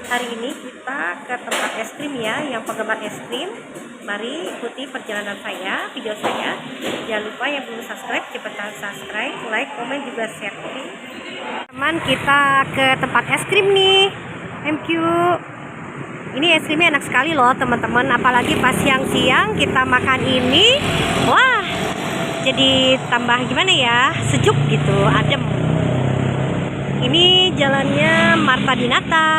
Hari ini kita ke tempat es krim ya, yang penggemar es krim. Mari ikuti perjalanan saya, video saya. Jangan lupa yang belum subscribe, cepetan subscribe, like, komen, juga share. Oke? Teman, kita ke tempat es krim nih. Thank you. Ini es krimnya enak sekali loh teman-teman, apalagi pas siang-siang kita makan ini. Wah, jadi tambah gimana ya, sejuk gitu, adem. Ini jalannya Marta Dinata.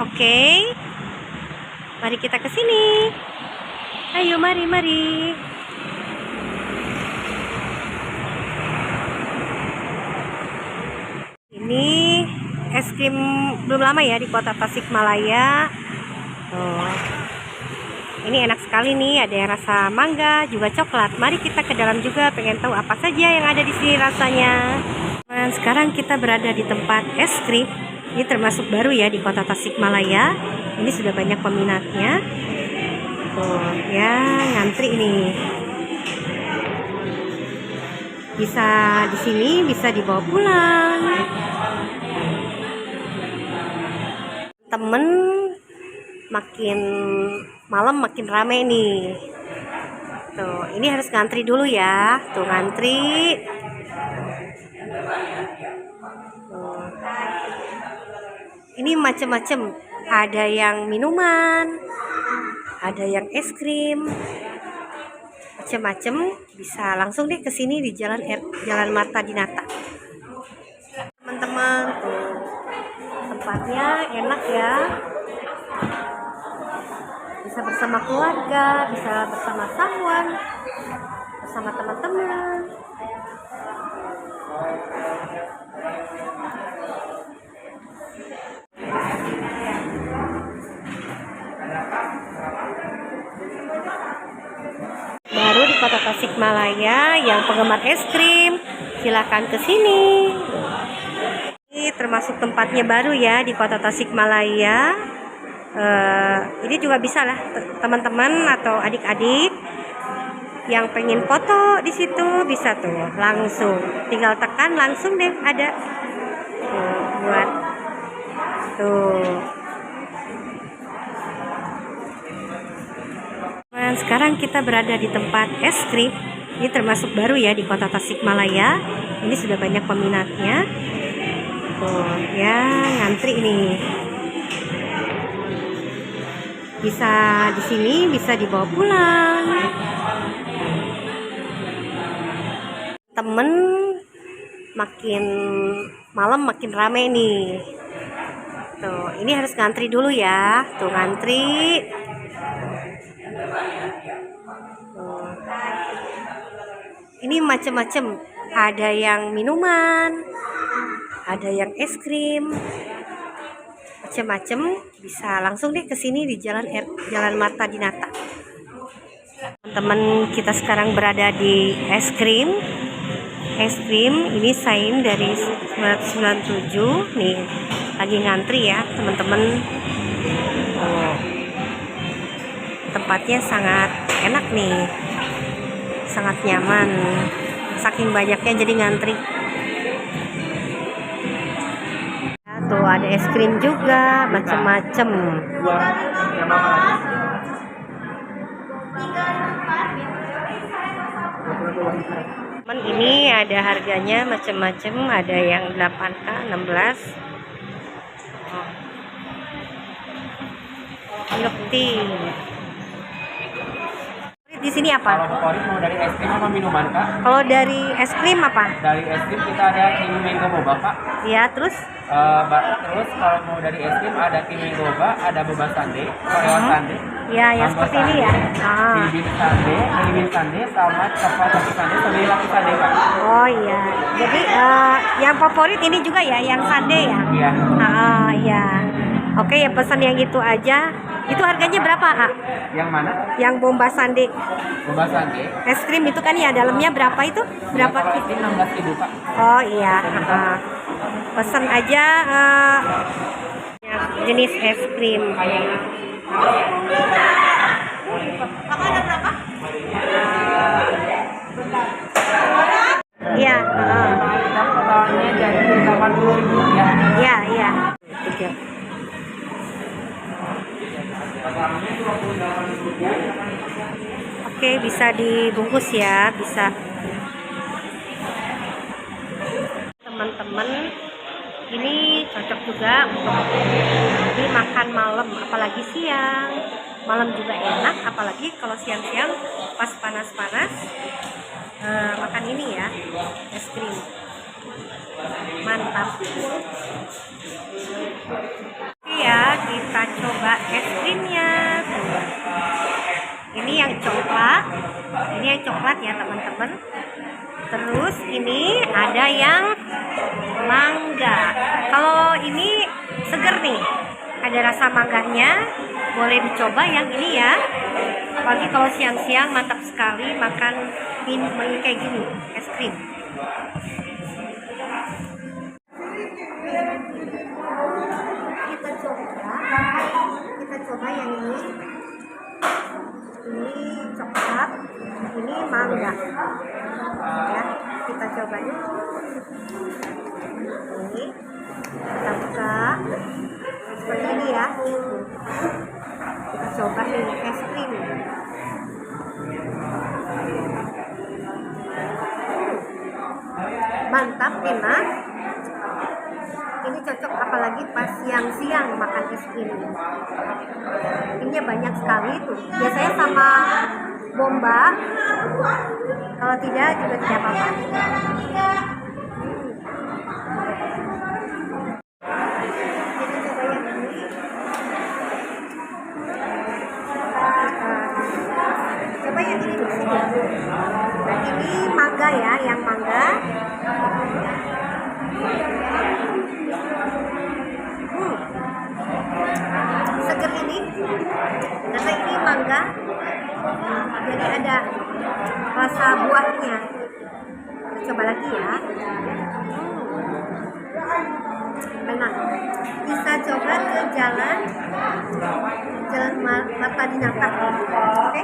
Oke, mari kita ke sini. Ayo, mari. Ini es krim belum lama ya di kota Tasikmalaya. Ini enak sekali nih, ada yang rasa mangga, juga coklat. Mari kita ke dalam juga, pengen tahu apa saja yang ada di sini rasanya. Dan sekarang kita berada di tempat es krim. Ini termasuk baru ya di kota Tasikmalaya. Ini sudah banyak peminatnya. Tuh ya, ngantri nih. Bisa di sini, bisa dibawa pulang. Temen makin malam makin rame nih. Tuh, ini harus ngantri dulu ya. Tuh ngantri. Tuh. Ini macam-macam. Ada yang minuman, ada yang es krim, macam-macam. Bisa langsung deh ke sini di Jalan Marta Dinata. Teman-teman, tuh tempatnya enak ya. Bisa bersama keluarga, bisa bersama kawan, bersama teman-teman. Baru di kota Tasikmalaya, yang penggemar es krim, silakan ke sini. Ini termasuk tempatnya baru ya di kota Tasikmalaya. Ini juga bisa lah teman-teman atau adik-adik yang pengen foto di situ, bisa tuh langsung tinggal tekan langsung deh ada tuh, buat tuh. Dan sekarang kita berada di tempat es krim. Ini termasuk baru ya di kota Tasikmalaya. Ini sudah banyak peminatnya. Tuh ya, ngantri nih. Bisa di sini, bisa dibawa pulang. Temen makin malam makin rame nih. Tuh, ini harus ngantri dulu ya. Tuh ngantri. Tuh. Ini macam-macam. Ada yang minuman, ada yang es krim, macam-macam. Bisa langsung deh ke sini di Jalan Marta Dinata. Teman-teman, kita sekarang berada di es krim. Es krim ini Sain dari 997 nih, lagi ngantri ya teman-teman. Tempatnya sangat enak nih, sangat nyaman. Saking banyaknya jadi ngantri. Tuh ada es krim juga, macam-macam. Ini ada harganya macam-macam, ada yang 8K, 16. Milk tea. Di sini apa? Kalau favorit mau dari es krim sama minuman, Kak? Kalau dari es krim apa? Dari es krim kita ada kiwi mango boba, Kak. Iya, terus? Terus kalau mau dari es krim ada kiwi boba, ada boba sundae, Oreo sundae. Ya, yang seperti ini ya. Milibin sundae, sama coklat lapis sundae, sama lapis sundae, Kak. Oh iya. Jadi yang favorit ini juga ya, yang sundae ya? Iya. Iya. Oke, ya pesan yang itu aja. Itu harganya berapa, Kak? Yang mana? Yang bomba sundae. Boba sundae. Es krim itu kan ya, dalamnya berapa itu? Berapa? Kalau es krim 16.000, Kak. Oh iya. Pesan aja jenis es krim. Kakak ada berapa? Iya. Totalnya jadi Rp80.000. Iya, iya. Tiga. Oke, bisa dibungkus ya, bisa. Teman-teman, ini cocok juga untuk dimakan malam, apalagi siang. Malam juga enak, apalagi kalau siang-siang pas panas-panas makan ini ya, es krim. Mantap. Oke ya, kita coba es krimnya. Ini yang coklat, ya teman-teman. Terus ini ada yang mangga. Kalau ini seger nih, ada rasa mangganya, boleh dicoba yang ini ya. Pagi kalau siang-siang mantap sekali makan ini kayak gini, es krim. Kita coba yang ini. Ini coklat, ini mangga. Ya, kita coba ini. Kita buka seperti ini ya. Kita coba ini es krim. Mantap, enak. Ini cocok apalagi pas siang-siang makan es krim. Ini banyak sekali tuh. Biasanya sama bomba. Kalau tidak juga tidak apa-apa. Coba yang ini dulu. Nah, ini mangga ya, yang mangga. Seger ini, karena ini mangga, jadi ada rasa buahnya. Kita coba lagi ya. Enak. Bisa coba ke jalan Marta Dinata. Oke.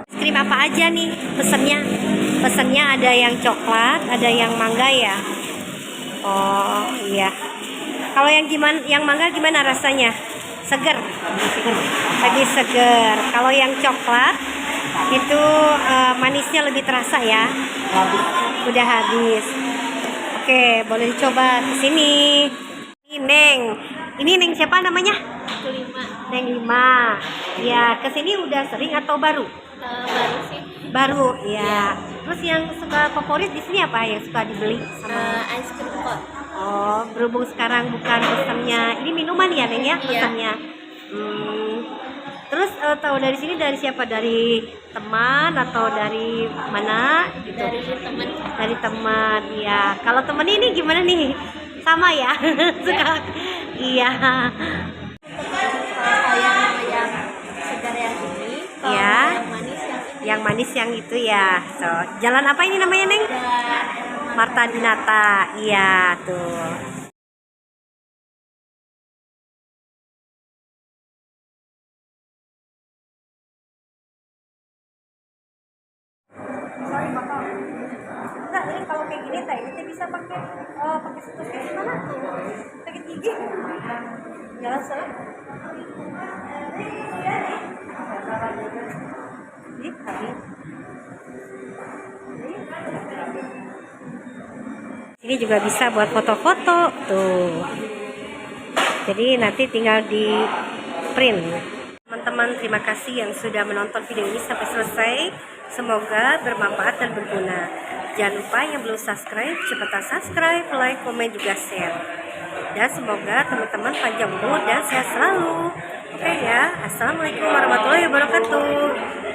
Es krim apa aja nih pesennya? Pesennya ada yang coklat, ada yang mangga ya. Oh iya. Kalau yang mangga gimana rasanya? Seger. Lebih seger. Kalau yang coklat itu manisnya lebih terasa ya. Udah habis. Oke, boleh dicoba ke sini. Ini Neng. Ini Neng siapa namanya? Neng 5. Ya, ke sini udah sering atau baru? Baru sih. Baru, ya. Terus yang suka favorit di sini apa yang suka dibeli sama? Ice cream pot. Oh, berhubung sekarang bukan pesannya, ini minuman ya Neng ya pesannya. Terus tahu dari sini dari siapa? Dari teman atau dari mana? Gitu. Dari teman. Dari teman, ya. Kalau temen ini gimana nih? Sama ya? Suka? Iya. Kalau yang segar yang ini, kalau Ya. yang manis yang ini. Yang manis yang itu ya. So, jalan apa ini namanya Neng? Dan Marta Dinata. Iya, tuh. Sorry Bapak. Enggak, ini kalau kayak gini teh ini bisa pakai pakai mana tuh? Pakai gigi. Jalan salah. Ini habis. Ini juga bisa buat foto-foto tuh. Jadi nanti tinggal di print. Teman-teman, terima kasih yang sudah menonton video ini sampai selesai. Semoga bermanfaat dan berguna. Jangan lupa yang belum subscribe, cepetan subscribe, like, komen, juga share. Dan semoga teman-teman panjang umur dan sehat selalu. Oke ya, assalamualaikum warahmatullahi wabarakatuh.